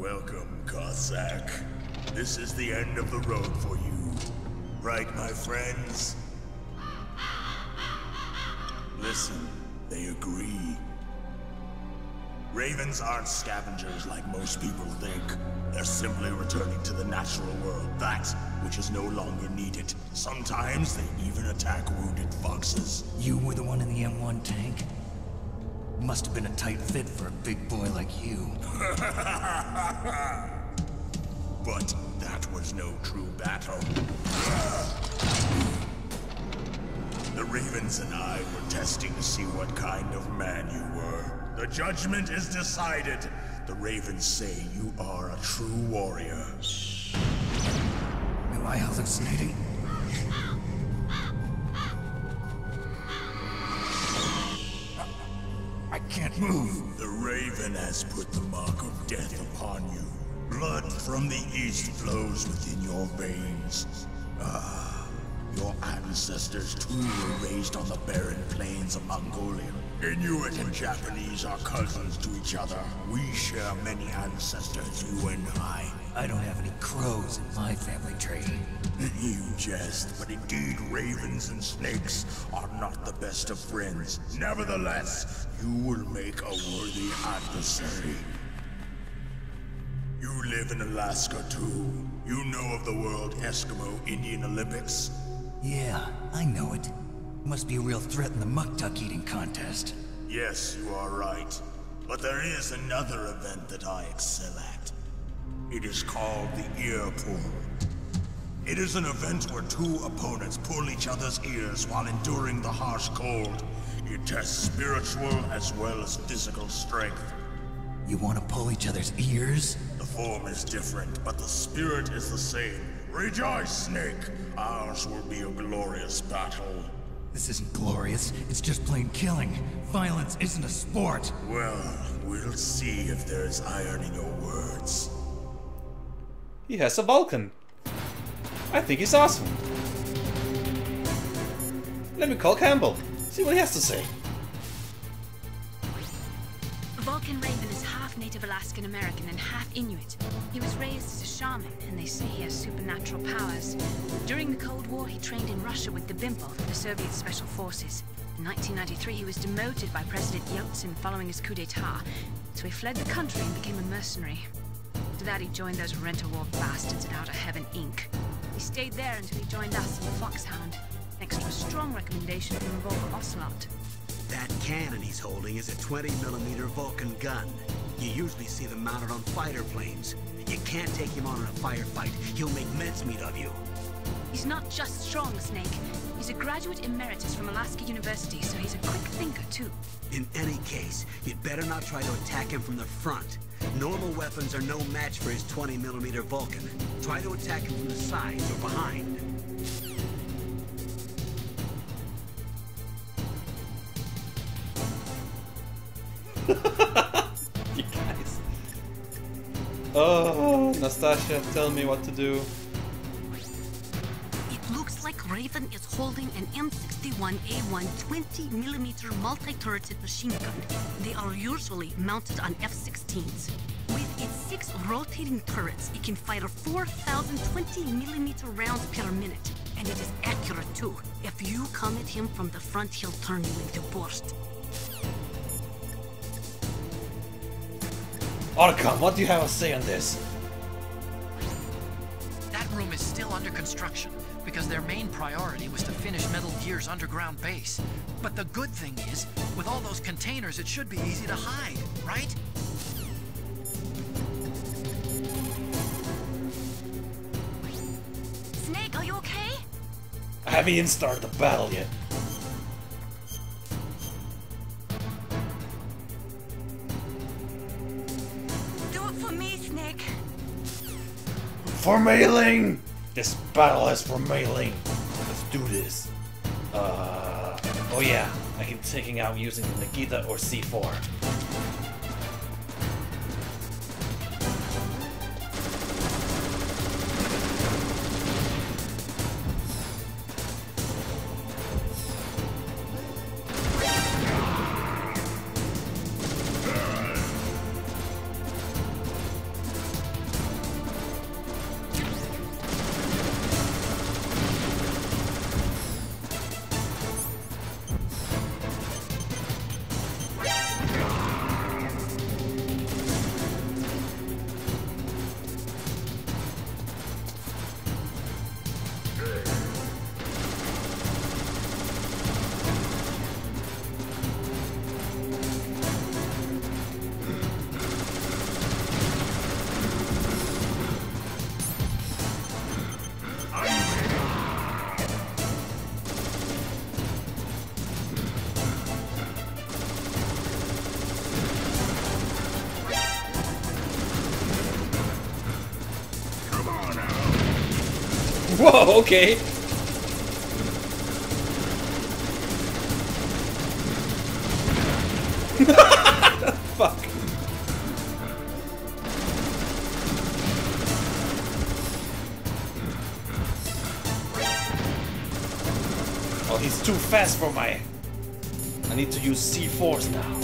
Welcome, Cossack. This is the end of the road for you. Right, my friends? Listen, they agree. Ravens aren't scavengers like most people think. They're simply returning to the natural world, that which is no longer needed. Sometimes they even attack wounded foxes. You were the one in the M1 tank? Must have been a tight fit for a big boy like you. But that was no true battle. The Ravens and I were testing to see what kind of man you were. The judgment is decided. The Ravens say you are a true warrior. Am I hallucinating? I can't move. The Raven has put the mark of death upon you. Blood from the east flows within your veins. Your ancestors too were raised on the barren plains of Mongolia. Inuit and Japanese are cousins to each other. We share many ancestors, you and I. I don't have any crows in my family tree. You jest, but indeed ravens and snakes are not the best of friends. Nevertheless, you will make a worthy adversary. You live in Alaska too. You know of the World Eskimo Indian Olympics? Yeah, I know it. Must be a real threat in the muck duck eating contest. Yes, you are right. But there is another event that I excel at. It is called the ear pull. It is an event where two opponents pull each other's ears while enduring the harsh cold. It tests spiritual as well as physical strength. You want to pull each other's ears? The form is different, but the spirit is the same. Rejoice, Snake! Ours will be a glorious battle. This isn't glorious, it's just plain killing. Violence isn't a sport. Well, we'll see if there's iron in your words. He has a Vulcan. I think he's awesome. Let me call Campbell, see what he has to say. Vulcan Raven is half Native Alaskan American and half Inuit. He was raised as a shaman, and they say he has supernatural powers. During the Cold War, he trained in Russia with the Bimple, the Soviet Special Forces. In 1993, he was demoted by President Yeltsin following his coup d'etat, so he fled the country and became a mercenary. After that, he joined those rent-a-war bastards at Outer Heaven, Inc. He stayed there until he joined us in the Foxhound, thanks to a strong recommendation from Volker Ocelot. That cannon he's holding is a 20mm Vulcan gun. You usually see them mounted on fighter planes. You can't take him on in a firefight. He'll make mincemeat of you. He's not just strong, Snake. He's a graduate emeritus from Alaska University, so he's a quick thinker, too. In any case, you'd better not try to attack him from the front. Normal weapons are no match for his 20mm Vulcan. Try to attack him from the sides or behind. You guys. Oh, Nastasia, tell me what to do. It looks like Raven is holding an M61A1 20mm multi-turreted machine gun. They are usually mounted on F-16s. With its 6 rotating turrets, it can fire 4,000 20mm rounds per minute. And it is accurate too. If you come at him from the front, he'll turn you into burst. Arkham, what do you have to say on this? That room is still under construction, because their main priority was to finish Metal Gear's underground base. But the good thing is, with all those containers, it should be easy to hide, right? Snake, are you okay? I haven't even started the battle yet. Do it for me, Snake. For Mei-Ling! This battle is for Mei-Ling. Let's do this. Oh yeah, I can taking out using the Nagita or C4. Whoa, okay. Fuck. Oh, he's too fast for my... I need to use C-Force now.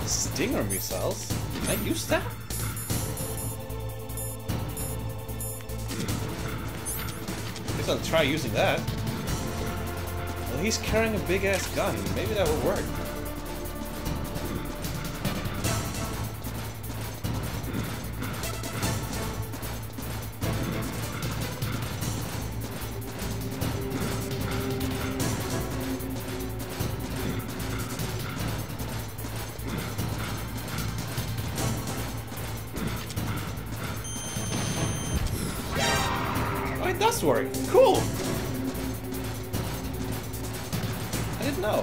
Stinger missiles? Can I use that? Guess I'll try using that. Well, he's carrying a big ass gun. Maybe that will work. Oh, it does work. Cool. I didn't know.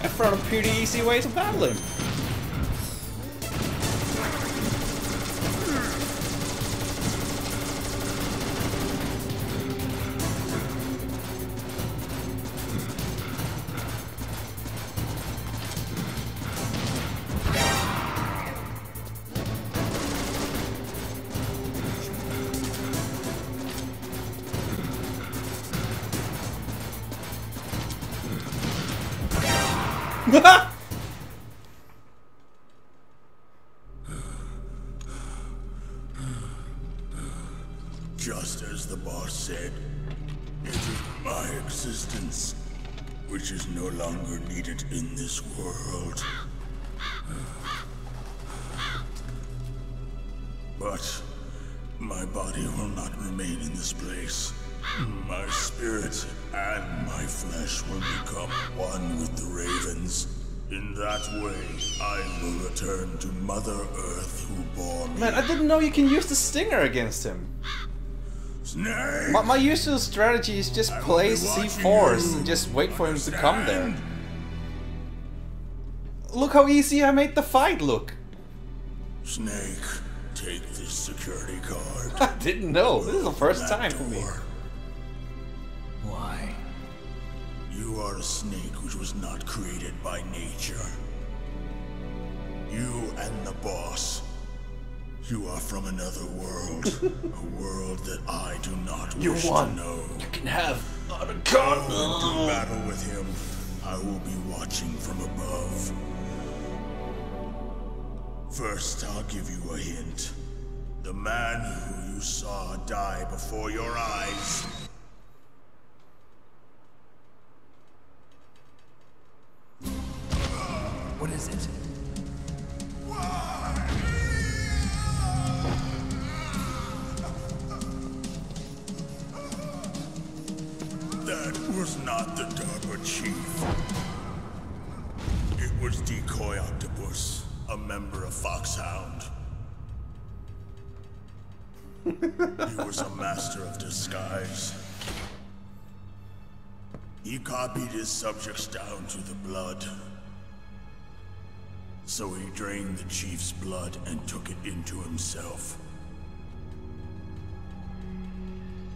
I found a pretty easy way to battle him. Just as the boss said, it is my existence which is no longer needed in this world. But my body will not remain in this place. My spirit and my flesh will become one with the ravens. In that way, I will return to Mother Earth who bore me. Man, I didn't know you can use the Stinger against him. Snake! My usual strategy is just play C-Force and just wait for him to come there. Look how easy I made the fight look. Snake, take this security card. I didn't know. This is the first time for me. Why? You are a snake which was not created by nature. You and the boss. You are from another world. A world that I do not wish to know. You can have Go into battle with him. I will be watching from above. First, I'll give you a hint. The man who you saw die before your eyes. What is it? That was not the DARPA chief. It was Decoy Octopus, a member of Foxhound. He was a master of disguise. He copied his subjects down to the blood. So he drained the chief's blood and took it into himself.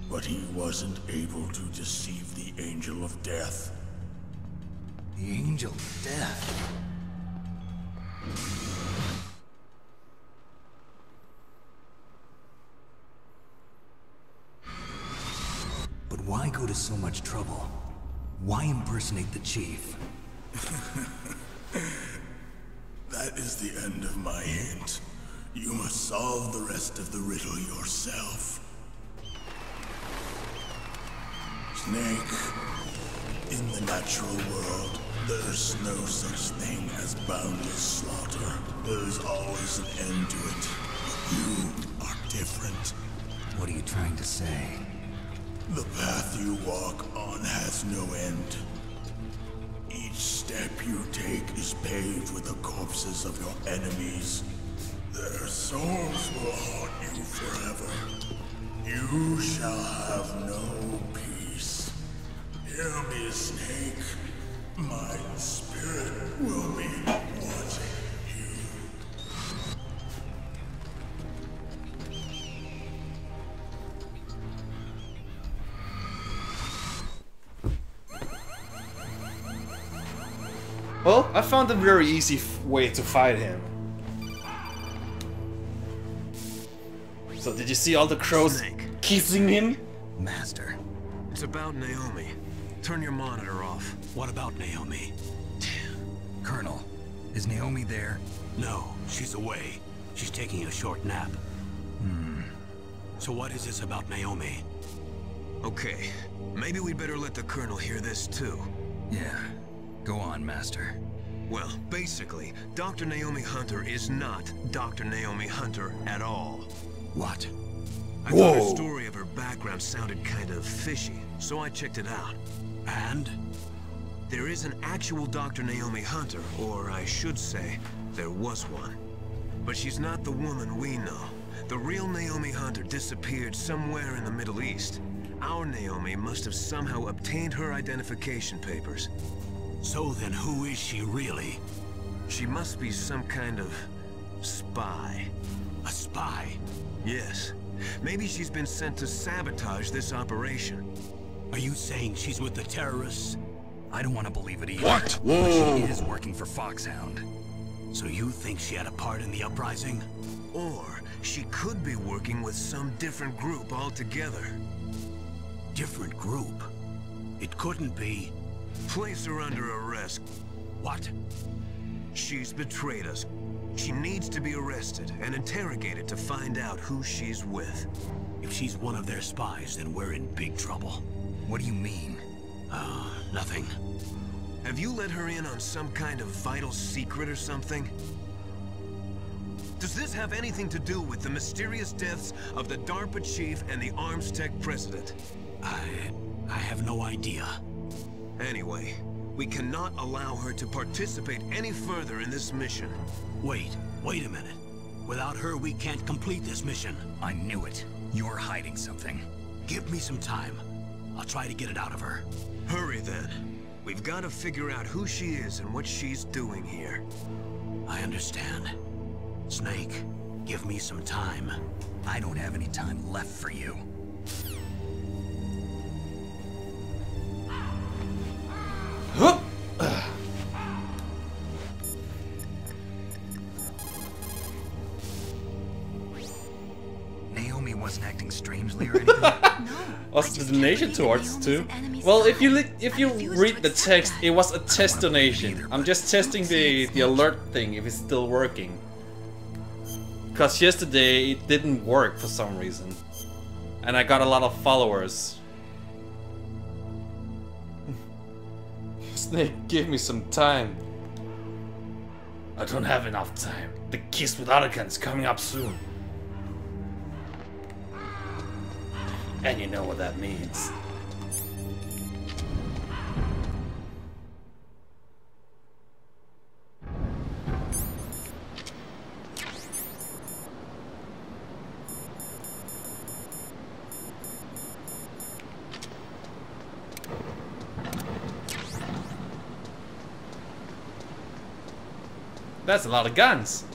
But he wasn't able to deceive the Angel of Death. The Angel of Death. into so much trouble, why impersonate the chief? That is the end of my hint. You must solve the rest of the riddle yourself. Snake, in the natural world, there's no such thing as boundless slaughter. There's always an end to it. But you are different. What are you trying to say? The path you walk on has no end. Each step you take is paved with the corpses of your enemies. Their souls will haunt you forever. You shall have no peace. Hear me, Snake. My spirit will be watching you. Well, I found a very easy way to fight him. So did you see all the crows Snake. kissing him? Master. It's about Naomi. Turn your monitor off. What about Naomi? Colonel, is Naomi there? No, she's away. She's taking a short nap. So what is this about Naomi? Okay, maybe we'd better let the Colonel hear this too. Yeah. Go on, Master. Well, basically, Dr. Naomi Hunter is not Dr. Naomi Hunter at all. What? I thought her story of her background sounded kind of fishy, so I checked it out. And? There is an actual Dr. Naomi Hunter, or I should say, there was one. But she's not the woman we know. The real Naomi Hunter disappeared somewhere in the Middle East. Our Naomi must have somehow obtained her identification papers. So then who is she really? She must be some kind of spy. A spy? Yes. Maybe she's been sent to sabotage this operation. Are you saying she's with the terrorists? I don't want to believe it either. What? But she is working for Foxhound. So you think she had a part in the uprising? Or she could be working with some different group altogether. Different group? It couldn't be... Place her under arrest. What? She's betrayed us. She needs to be arrested and interrogated to find out who she's with. If she's one of their spies, then we're in big trouble. What do you mean? Nothing. Have you let her in on some kind of vital secret or something? Does this have anything to do with the mysterious deaths of the DARPA chief and the Armstech president? I have no idea. Anyway, we cannot allow her to participate any further in this mission. Wait a minute. Without her, we can't complete this mission. I knew it. You're hiding something. Give me some time. I'll try to get it out of her. Hurry then. We've got to figure out who she is and what she's doing here. I understand. Snake, give me some time. I don't have any time left for you. Naomi wasn't acting strangely or anything. Was the donation towards too? Well, if you read the text, it was a test donation. I'm just testing the alert thing if it's still working. Because yesterday it didn't work for some reason, and I got a lot of followers. Snake, give me some time. I don't have enough time. The Kiss with Otacans coming up soon. And you know what that means. That's a lot of guns.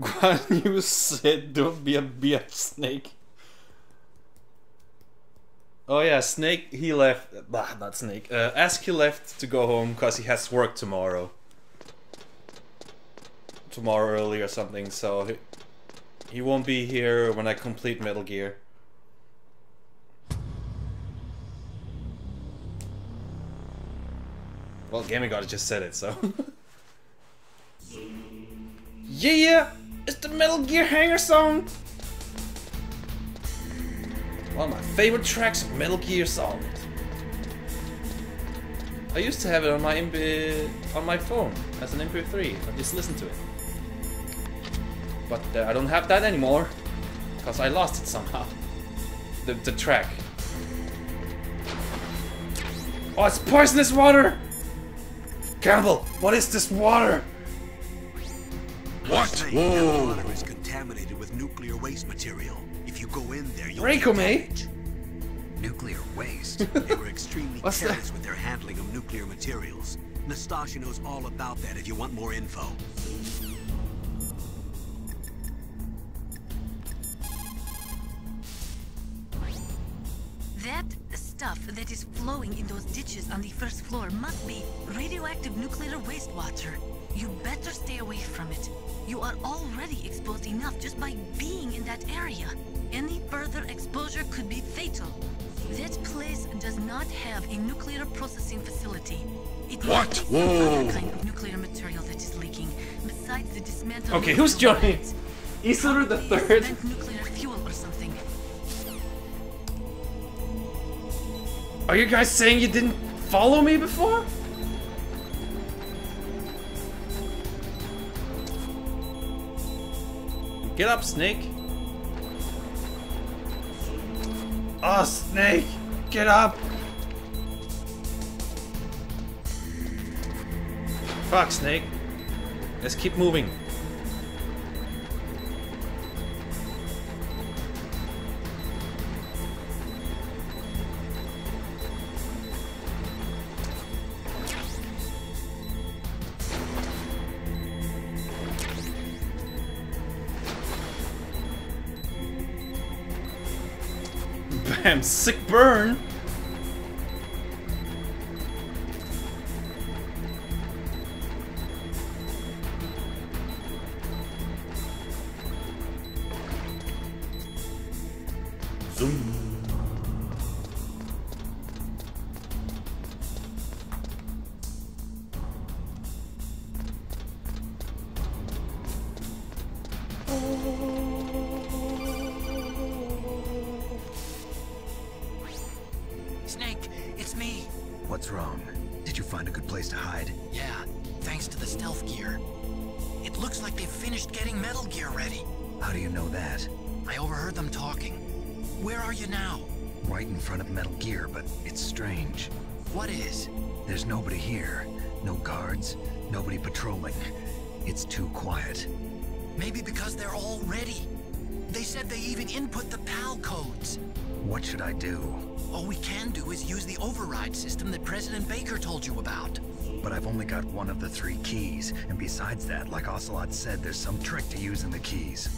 Guan Yu said, "Don't be a bitch, Snake." Oh yeah, Snake, he left. Not Snake. Ask he left to go home because he has work tomorrow. Tomorrow early or something, so he won't be here when I complete Metal Gear. Well, Gaming God just said it, so. Yeah! It's the Metal Gear Hangar song! One of my favorite tracks of Metal Gear Solid. I used to have it on my phone as an MP3. I just listened to it. But I don't have that anymore because I lost it somehow. The track. Oh, it's poisonous water! Campbell, what is this water? What? The water is contaminated with nuclear waste material. If you go in there, you'll Reiko, get mate. damage. Nuclear waste? They were extremely What's careless that? with their handling of nuclear materials. Nastasha knows all about that if you want more info. That stuff that is flowing in those ditches on the first floor must be radioactive nuclear wastewater. You better stay away from it. You are already exposed enough just by being in that area. Any further exposure could be fatal. That place does not have a nuclear processing facility. It What? must be some other kind of nuclear material that is leaking, besides the dismantled Okay, who's nuclear joining? warheads. Isuru the Probably Third. spent nuclear fuel or something. Are you guys saying you didn't follow me before? Get up, Snake. Oh, Snake! Get up! Fuck, Snake. Let's keep moving. Bam, sick burn. Zoom. Snake, it's me. What's wrong? Did you find a good place to hide? Yeah, thanks to the stealth gear. It looks like they've finished getting Metal Gear ready. How do you know that? I overheard them talking. Where are you now? Right in front of Metal Gear, but it's strange. What is? There's nobody here. No guards, nobody patrolling. It's too quiet. Maybe because they're all ready. They said they even input the PAL codes. What should I do? All we can do is use the override system that President Baker told you about. But I've only got one of the 3 keys, and besides that, like Ocelot said, there's some trick to using the keys.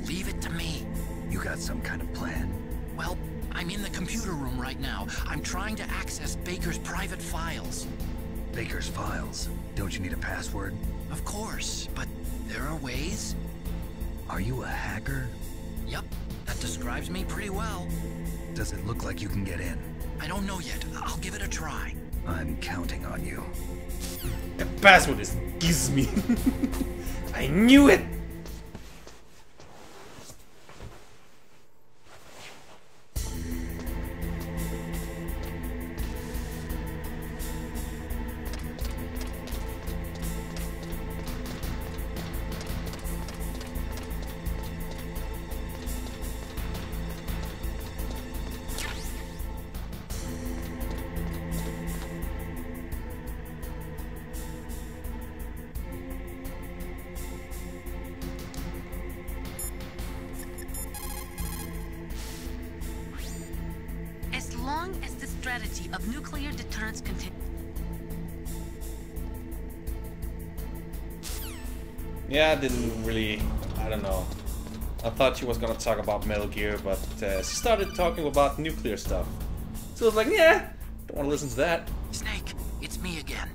Leave it to me. You got some kind of plan? Well, I'm in the computer room right now. I'm trying to access Baker's private files. Baker's files. Don't you need a password? Of course, but there are ways. Are you a hacker? Yep, that describes me pretty well. Does it look like you can get in? I don't know yet. I'll give it a try. I'm counting on you. The password is Gizmy. I knew it! As long as the strategy of nuclear deterrence continues. Yeah, I didn't really... I don't know. I thought she was gonna talk about Metal Gear, but she started talking about nuclear stuff. So I was like, yeah, don't want to listen to that. Snake, it's me again.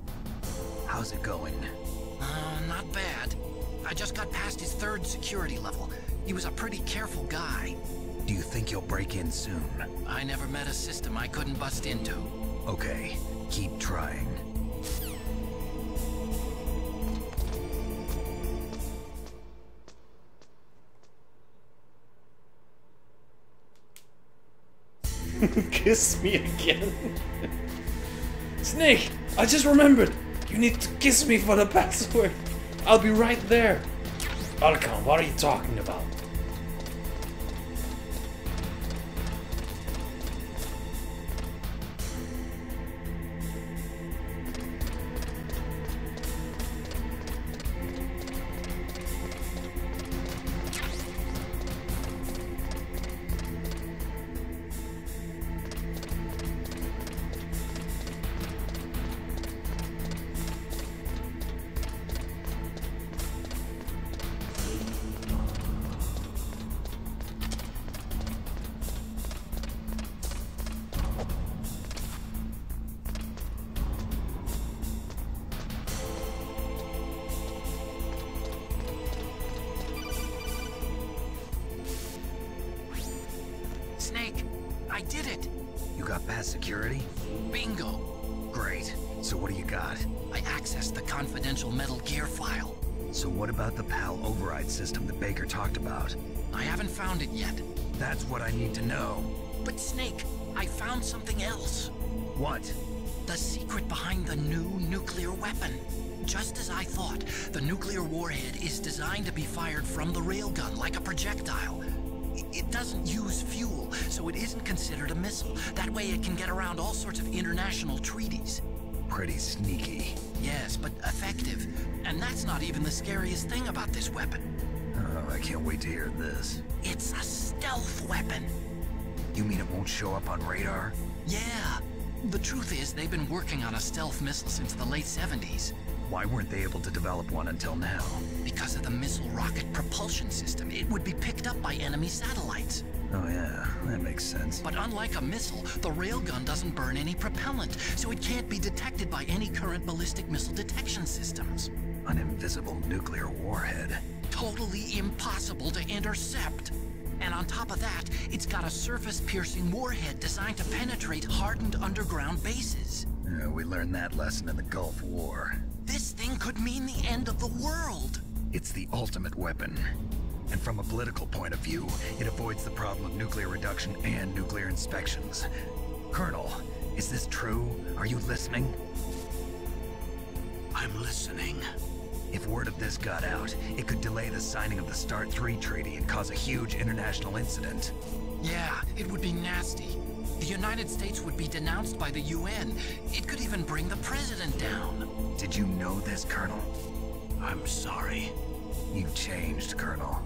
How's it going? Not bad. I just got past his 3rd security level. He was a pretty careful guy. Do you think you'll break in soon? I never met a system I couldn't bust into. Okay, keep trying. Kiss me again. Snake, I just remembered. You need to kiss me for the password. I'll be right there. Alcon, what are you talking about? Snake, I did it! You got past security? Bingo! Great. So what do you got? I accessed the confidential Metal Gear file. So what about the PAL override system that Baker talked about? I haven't found it yet. That's what I need to know. But Snake, I found something else. What? The secret behind the new nuclear weapon. Just as I thought, the nuclear warhead is designed to be fired from the railgun like a projectile. It doesn't use fuel, so it isn't considered a missile. That way it can get around all sorts of international treaties. Pretty sneaky. Yes, but effective. And that's not even the scariest thing about this weapon. Oh, I can't wait to hear this. It's a stealth weapon. You mean it won't show up on radar? Yeah. The truth is, they've been working on a stealth missile since the late 70s. Why weren't they able to develop one until now? Because of the missile rocket propulsion system, it would be picked up by enemy satellites. Oh yeah, that makes sense. But unlike a missile, the railgun doesn't burn any propellant, so it can't be detected by any current ballistic missile detection systems. An invisible nuclear warhead. Totally impossible to intercept. And on top of that, it's got a surface-piercing warhead designed to penetrate hardened underground bases. Yeah, we learned that lesson in the Gulf War. This thing could mean the end of the world. It's the ultimate weapon. And from a political point of view, it avoids the problem of nuclear reduction and nuclear inspections. Colonel, is this true? Are you listening? I'm listening. If word of this got out, it could delay the signing of the START 3 treaty and cause a huge international incident. Yeah, it would be nasty. The United States would be denounced by the UN. It could even bring the president down. Did you know this, Colonel? I'm sorry. You changed, Colonel.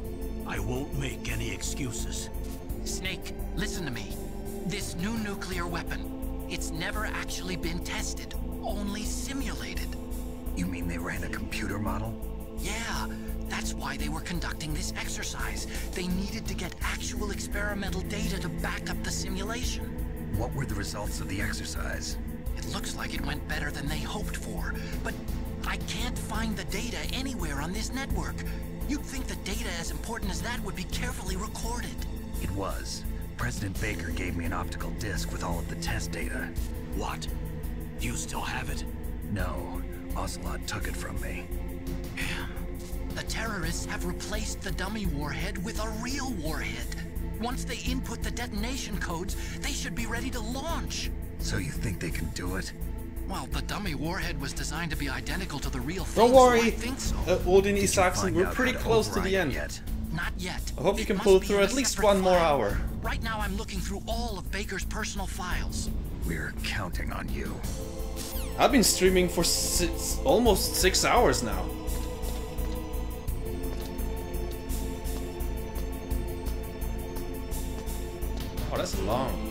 I won't make any excuses. Snake, listen to me. This new nuclear weapon, it's never actually been tested, only simulated. You mean they ran a computer model? Yeah, that's why they were conducting this exercise. They needed to get actual experimental data to back up the simulation. What were the results of the exercise? It looks like it went better than they hoped for, but I can't find the data anywhere on this network. You'd think the data as important as that would be carefully recorded. It was. President Baker gave me an optical disc with all of the test data. What? Do you still have it? No. Ocelot took it from me. The terrorists have replaced the dummy warhead with a real warhead. Once they input the detonation codes, they should be ready to launch. So you think they can do it? Well, the dummy warhead was designed to be identical to the real thing. Don't worry, so I think so. Odin Isaacson, we're pretty close to the end. Not yet. I hope you It can must pull be through in a at least separate one more file. hour. Right now I'm looking through all of Baker's personal files. We're counting on you. I've been streaming for almost 6 hours now. Oh, that's long.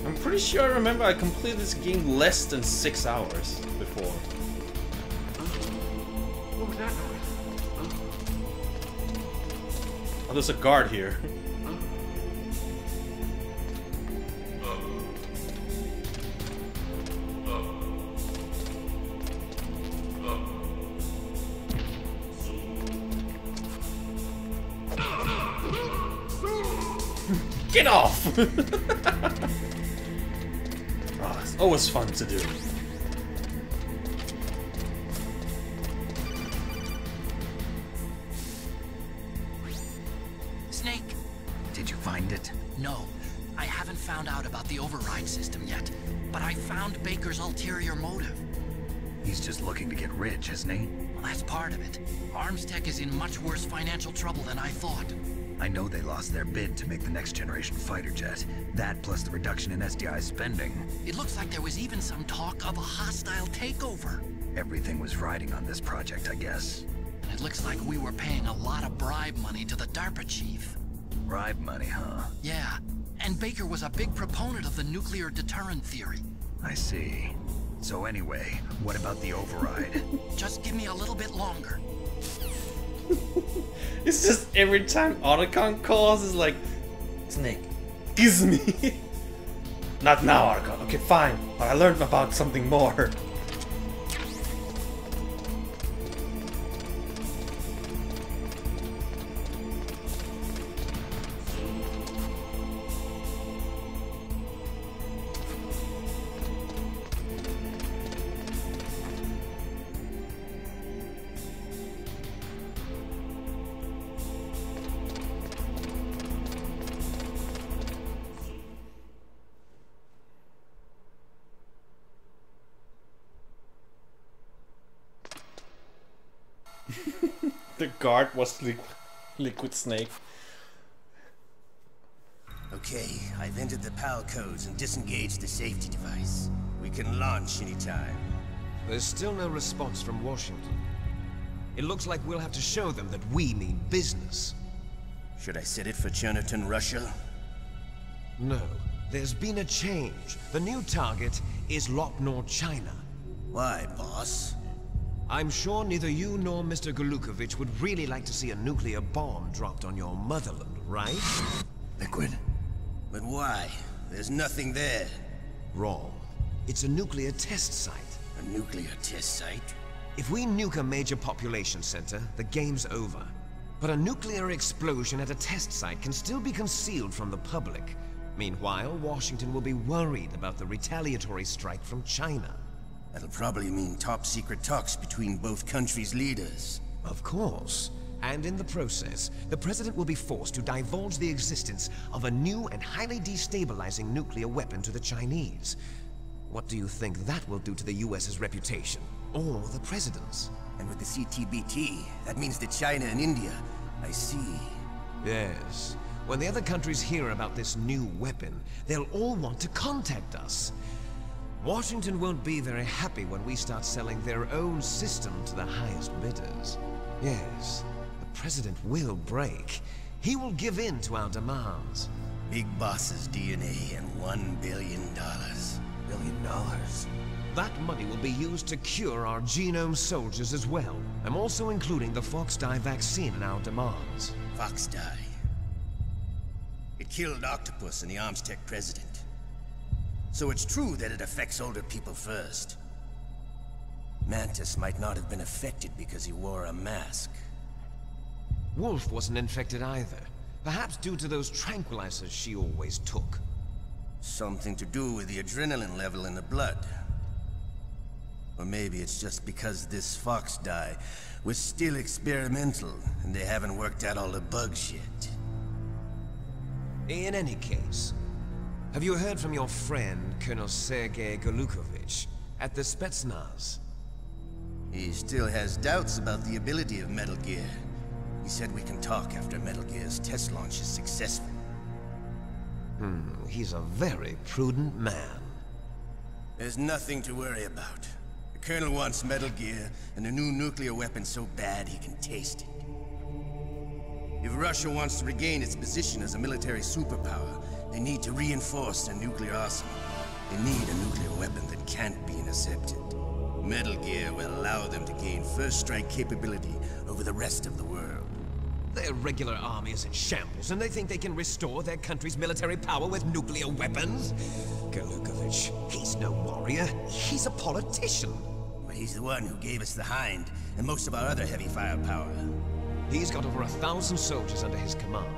I'm pretty sure I remember I completed this game less than 6 hours before. What was that noise? Oh, there's a guard here. Get off! Oh, it's always fun to do. Snake! Did you find it? No, I haven't found out about the override system yet, but I found Baker's ulterior motive. He's just looking to get rich, isn't he? Well, that's part of it. Armstech is in much worse financial trouble than I thought. I know they lost their bid to make the next generation fighter jet. That plus the reduction in SDI spending. It looks like there was even some talk of a hostile takeover. Everything was riding on this project, I guess. And it looks like we were paying a lot of bribe money to the DARPA chief. Bribe money, huh? Yeah, and Baker was a big proponent of the nuclear deterrent theory. I see. So anyway, what about the override? Just give me a little bit longer. It's just every time Otacon calls, it's like, Snake, kiss me. Not now, Otacon. Okay, fine. But I learned about something more. The guard was Liquid Snake. Okay, I've entered the PAL codes and disengaged the safety device. We can launch anytime. There's still no response from Washington. It looks like we'll have to show them that we mean business. Should I set it for Chernobyl, Russia? No, there's been a change. The new target is Lopnor, China. Why, boss? I'm sure neither you nor Mr. Golukovich would really like to see a nuclear bomb dropped on your motherland, right? Liquid. But why? There's nothing there. Wrong. It's a nuclear test site. A nuclear test site? If we nuke a major population center, the game's over. But a nuclear explosion at a test site can still be concealed from the public. Meanwhile, Washington will be worried about the retaliatory strike from China. That'll probably mean top-secret talks between both countries' leaders. Of course. And in the process, the President will be forced to divulge the existence of a new and highly destabilizing nuclear weapon to the Chinese. What do you think that will do to the US's reputation? Or the President's? And with the CTBT, that means that China and India... I see. Yes. When the other countries hear about this new weapon, they'll all want to contact us. Washington won't be very happy when we start selling their own system to the highest bidders. Yes, the President will break. He will give in to our demands. Big Boss's DNA and $1 billion. $1 billion? That money will be used to cure our genome soldiers as well. I'm also including the Fox-Die vaccine in our demands. Fox-Die? It killed Octopus and the Armstech president. So it's true that it affects older people first. Mantis might not have been affected because he wore a mask. Wolf wasn't infected either. Perhaps due to those tranquilizers she always took. Something to do with the adrenaline level in the blood. Or maybe it's just because this Fox-Die was still experimental and they haven't worked out all the bugs yet. In any case, have you heard from your friend, Colonel Sergei Golukovich, at the Spetsnaz? He still has doubts about the ability of Metal Gear. He said we can talk after Metal Gear's test launch is successful. He's a very prudent man. There's nothing to worry about. The Colonel wants Metal Gear and a new nuclear weapon so bad he can taste it. If Russia wants to regain its position as a military superpower, They need to reinforce their nuclear arsenal. They need a nuclear weapon that can't be intercepted. Metal Gear will allow them to gain first strike capability over the rest of the world. Their regular army is in shambles, and they think they can restore their country's military power with nuclear weapons? Golukovich, he's no warrior. He's a politician. But he's the one who gave us the Hind and most of our other heavy firepower. He's got over 1,000 soldiers under his command.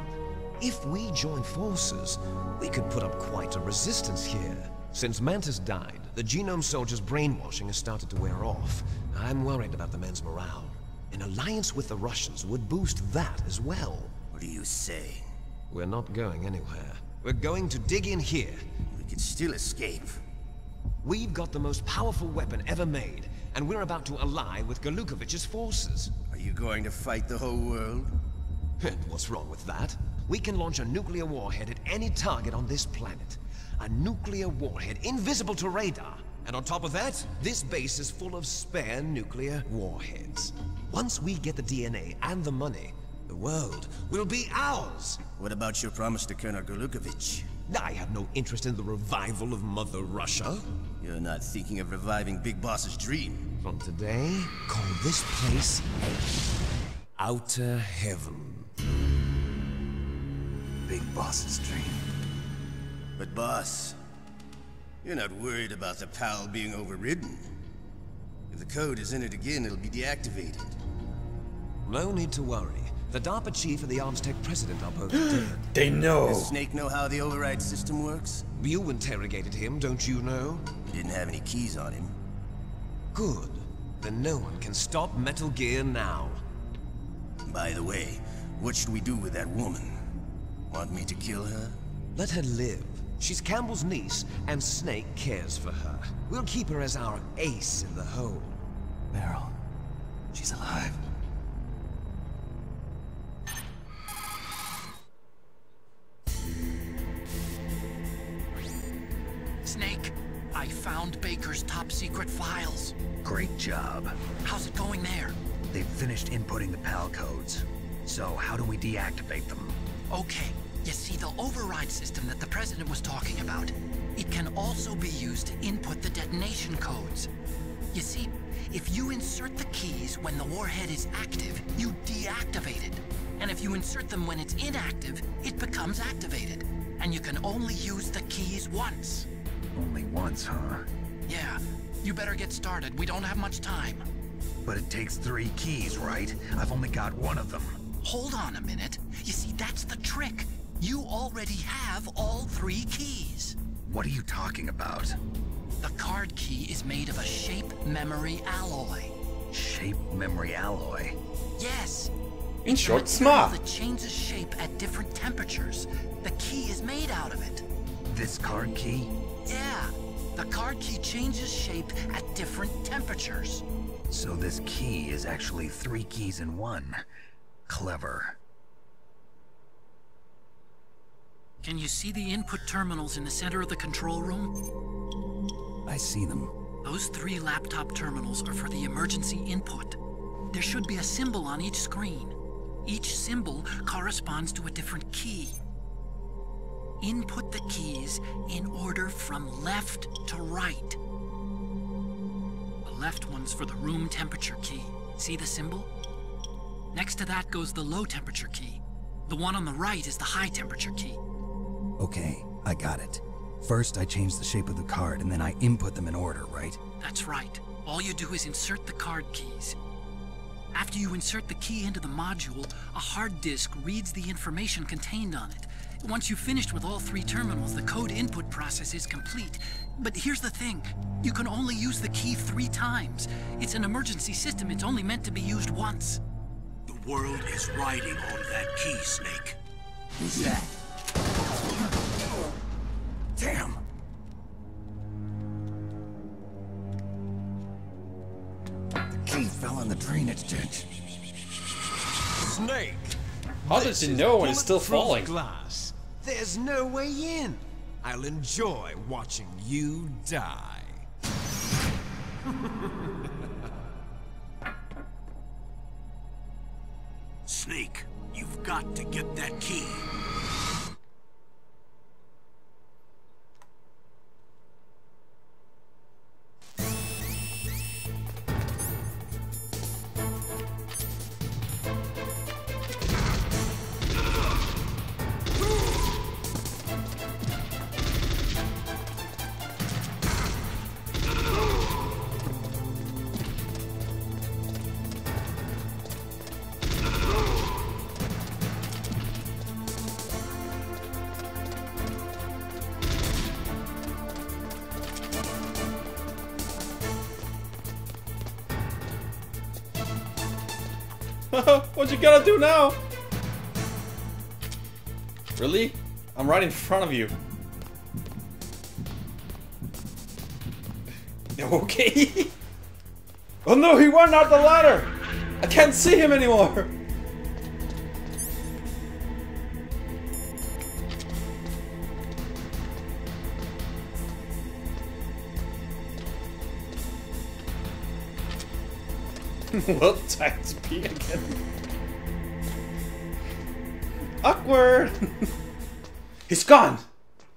If we join forces, we could put up quite a resistance here. Since Mantis died, the Genome Soldiers' brainwashing has started to wear off. I'm worried about the men's morale. An alliance with the Russians would boost that as well. What are you saying? We're not going anywhere. We're going to dig in here. We can still escape. We've got the most powerful weapon ever made, and we're about to ally with Golukovich's forces. Are you going to fight the whole world? And what's wrong with that? We can launch a nuclear warhead at any target on this planet. A nuclear warhead invisible to radar. And on top of that, this base is full of spare nuclear warheads. Once we get the DNA and the money, the world will be ours. What about your promise to Colonel Golukovich? I have no interest in the revival of Mother Russia. You're not thinking of reviving Big Boss's dream. From today, call this place Outer Heaven. Big Boss's dream. But boss, you're not worried about the PAL being overridden. If the code is entered again, it'll be deactivated. No need to worry. The DARPA chief and the ArmsTech president are both dead. They know. Does Snake know how the override system works? You interrogated him, don't you know? He didn't have any keys on him. Good. Then no one can stop Metal Gear now. By the way, what should we do with that woman? Want me to kill her? Let her live. She's Campbell's niece, and Snake cares for her. We'll keep her as our ace in the hole. Meryl, she's alive. Snake, I found Baker's top-secret files. Great job. How's it going there? They've finished inputting the PAL codes. So how do we deactivate them? Okay. You see, the override system that the President was talking about, it can also be used to input the detonation codes. You see, if you insert the keys when the warhead is active, you deactivate it. And if you insert them when it's inactive, it becomes activated. And you can only use the keys once. Only once, huh? Yeah. You better get started. We don't have much time. But it takes 3 keys, right? I've only got 1 of them. Hold on a minute. You see, that's the trick. You already have all 3 keys. What are you talking about? The card key is made of a shape memory alloy. Shape memory alloy? Yes. In short, It's a smart. metal that changes shape at different temperatures. The key is made out of it. This card key? Yeah. The card key changes shape at different temperatures. So this key is actually 3 keys in 1. Clever. Can you see the input terminals in the center of the control room? I see them. Those 3 laptop terminals are for the emergency input. There should be a symbol on each screen. Each symbol corresponds to a different key. Input the keys in order from left to right. The left one's for the room temperature key. See the symbol? Next to that goes the low temperature key. The one on the right is the high temperature key. Okay, I got it. First, I change the shape of the card, and then I input them in order, right? That's right. All you do is insert the card keys. After you insert the key into the module, a hard disk reads the information contained on it. Once you've finished with all 3 terminals, the code input process is complete. But here's the thing. You can only use the key 3 times. It's an emergency system. It's only meant to be used once. The world is riding on that key, Snake. Who's that? Damn! The key fell in the drainage ditch. Snake! How did you know when it's still Bulletproof falling? glass. There's no way in. I'll enjoy watching you die. Snake, you've got to get that key. What you gonna do now? Really? I'm right in front of you. Okay. Oh no, he went out the ladder! I can't see him anymore! Well, time to pee again. Awkward! He's gone!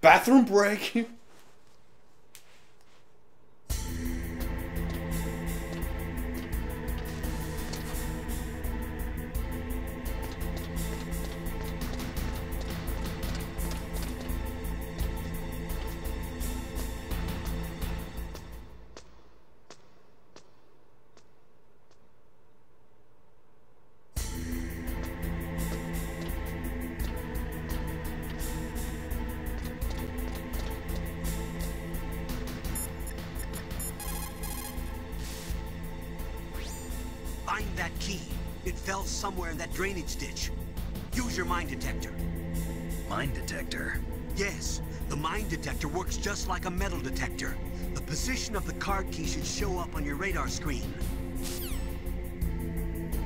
Bathroom break! Find that key. It fell somewhere in that drainage ditch. Use your mine detector. Mine detector? Yes, the mine detector works just like a metal detector. The position of the card key should show up on your radar screen.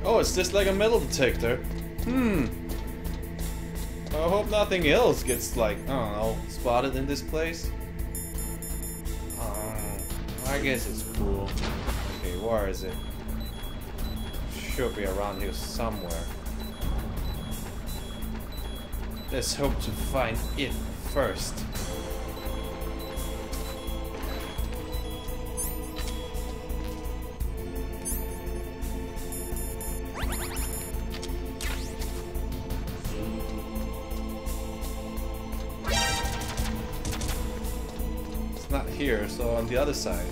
Oh, it's just like a metal detector. I hope nothing else gets, like, I don't know, spotted in this place. I guess it's cool. Okay, where is it? Should be around here somewhere. Let's hope to find it first. It's not here, so on the other side.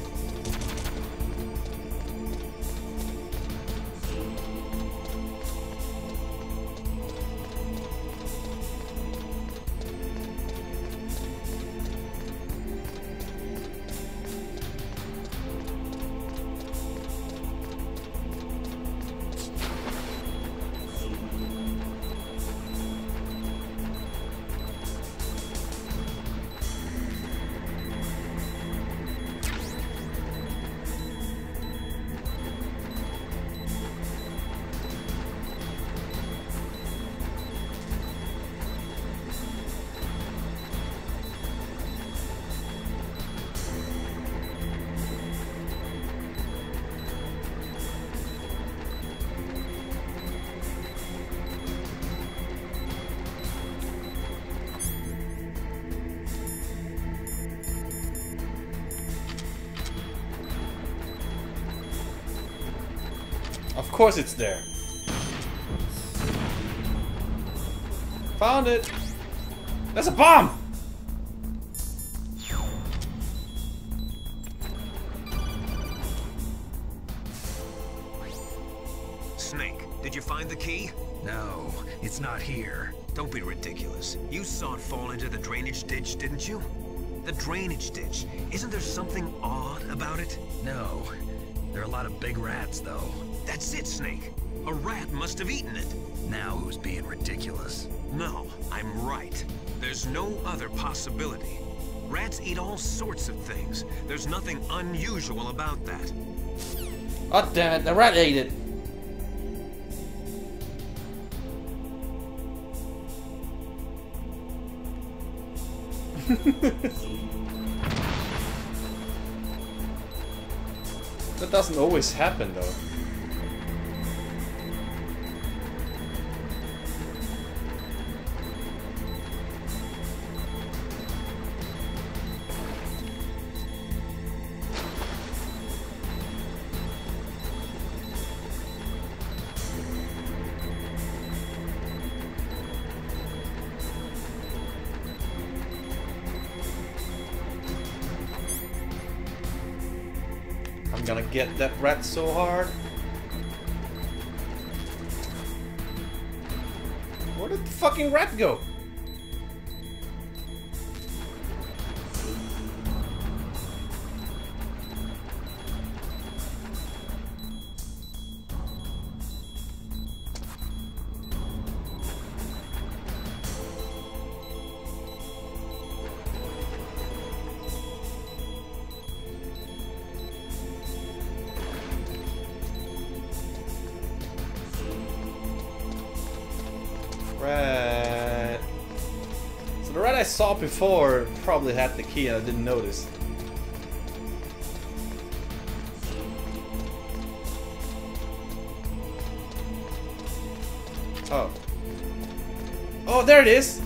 Of course it's there. Found it. That's a bomb. Snake, did you find the key? No, it's not here. Don't be ridiculous. You saw it fall into the drainage ditch, didn't you? The drainage ditch. Isn't there something odd about it? No. There are a lot of big rats, though. That's it, Snake. A rat must have eaten it. Now who's being ridiculous? No, I'm right. There's no other possibility. Rats eat all sorts of things. There's nothing unusual about that. Oh damn it, the rat ate it. That doesn't always happen though. I'm gonna get that rat so hard. Where did the fucking rat go? saw before probably had the key and I didn't notice. Oh. Oh, there it is!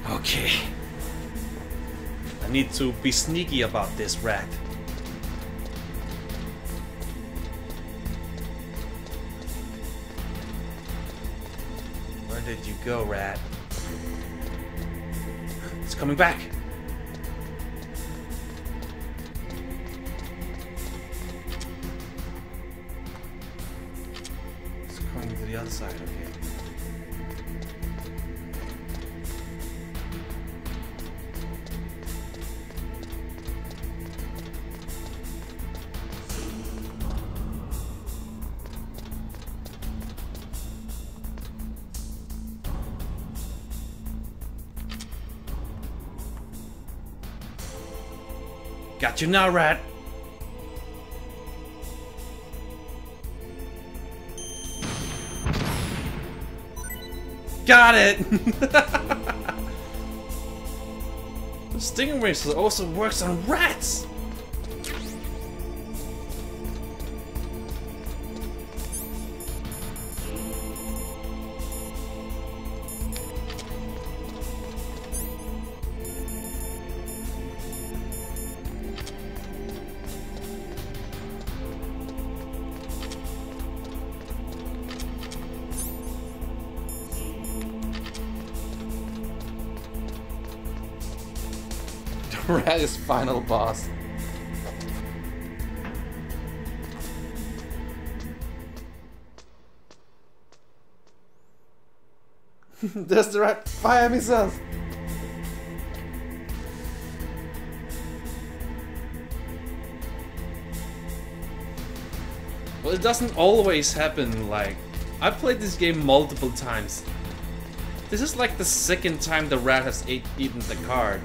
Okay. I need to be sneaky about this rat. Where did you go, rat? It's coming back. It's coming to the other side, okay. Got you now, rat. Got it! The stinging razor also works on rats! Rat is final boss. There's the rat fire missiles. Well, it doesn't always happen. Like, I played this game multiple times. This is like the second time the rat has eaten the card.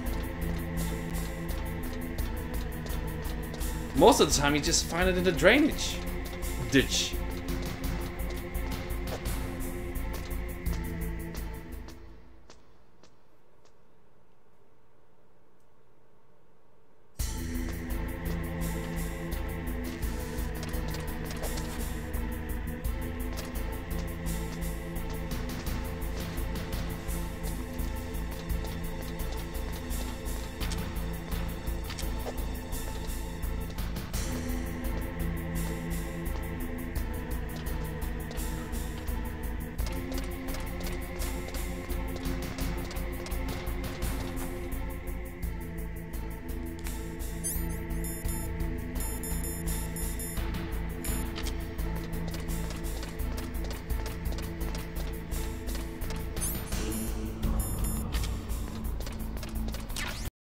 Most of the time you just find it in the drainage ditch.